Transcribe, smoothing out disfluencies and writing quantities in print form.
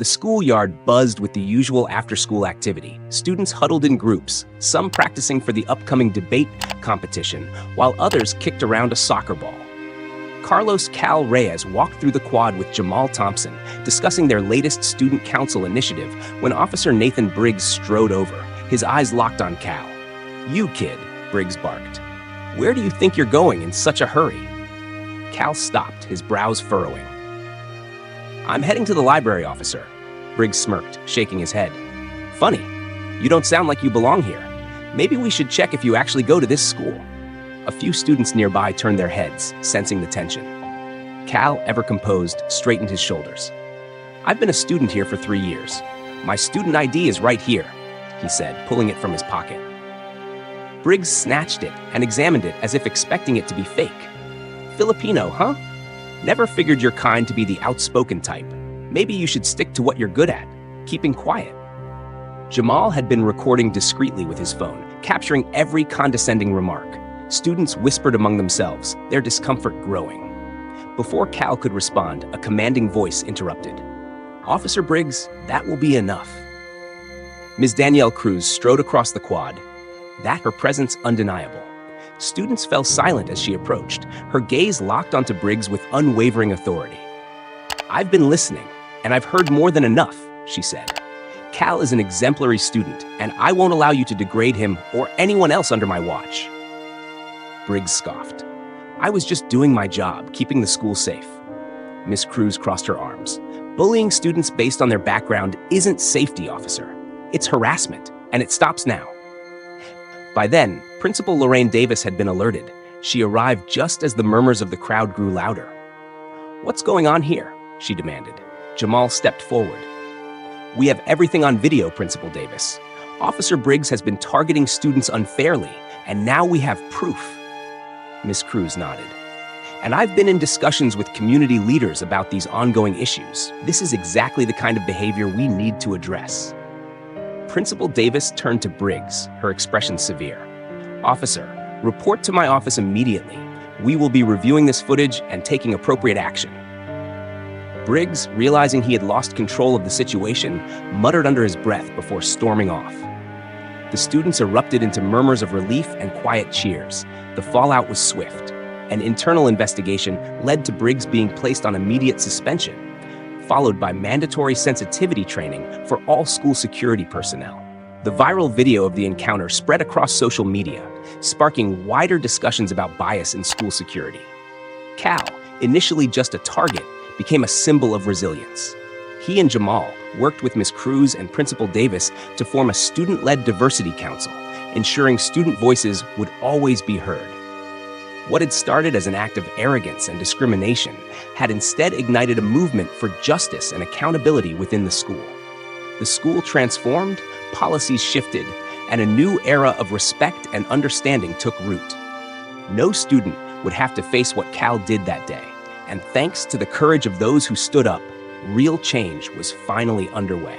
The schoolyard buzzed with the usual after-school activity. Students huddled in groups, some practicing for the upcoming debate competition, while others kicked around a soccer ball. Carlos Cal Reyes walked through the quad with Jamal Thompson, discussing their latest student council initiative, when Officer Nathan Briggs strode over, his eyes locked on Cal. "You kid," Briggs barked. "Where do you think you're going in such a hurry?" Cal stopped, his brows furrowing. "I'm heading to the library, officer," Briggs smirked, shaking his head. "Funny, you don't sound like you belong here. Maybe we should check if you actually go to this school." A few students nearby turned their heads, sensing the tension. Cal, ever composed, straightened his shoulders. "I've been a student here for 3 years. My student ID is right here," he said, pulling it from his pocket. Briggs snatched it and examined it as if expecting it to be fake. "Filipino, huh? Never figured your kind to be the outspoken type. Maybe you should stick to what you're good at, keeping quiet." Jamal had been recording discreetly with his phone, capturing every condescending remark. Students whispered among themselves, their discomfort growing. Before Cal could respond, a commanding voice interrupted. "Officer Briggs, that will be enough." Ms. Danielle Cruz strode across the quad, her presence undeniable. Students fell silent as she approached, her gaze locked onto Briggs with unwavering authority. "I've been listening, and I've heard more than enough," she said. "Cal is an exemplary student, and I won't allow you to degrade him or anyone else under my watch." Briggs scoffed. "I was just doing my job, keeping the school safe." Miss Cruz crossed her arms. "Bullying students based on their background isn't safety, officer. It's harassment, and it stops now." By then, Principal Lorraine Davis had been alerted. She arrived just as the murmurs of the crowd grew louder. "What's going on here?" she demanded. Jamal stepped forward. "We have everything on video, Principal Davis. Officer Briggs has been targeting students unfairly, and now we have proof." Miss Cruz nodded. "And I've been in discussions with community leaders about these ongoing issues. This is exactly the kind of behavior we need to address." Principal Davis turned to Briggs, her expression severe. "Officer, report to my office immediately. We will be reviewing this footage and taking appropriate action." Briggs, realizing he had lost control of the situation, muttered under his breath before storming off. The students erupted into murmurs of relief and quiet cheers. The fallout was swift. An internal investigation led to Briggs being placed on immediate suspension, followed by mandatory sensitivity training for all school security personnel. The viral video of the encounter spread across social media, sparking wider discussions about bias in school security. Cal, initially just a target, became a symbol of resilience. He and Jamal worked with Ms. Cruz and Principal Davis to form a student-led diversity council, ensuring student voices would always be heard. What had started as an act of arrogance and discrimination had instead ignited a movement for justice and accountability within the school. The school transformed, policies shifted, and a new era of respect and understanding took root. No student would have to face what Cal did that day, and thanks to the courage of those who stood up, real change was finally underway.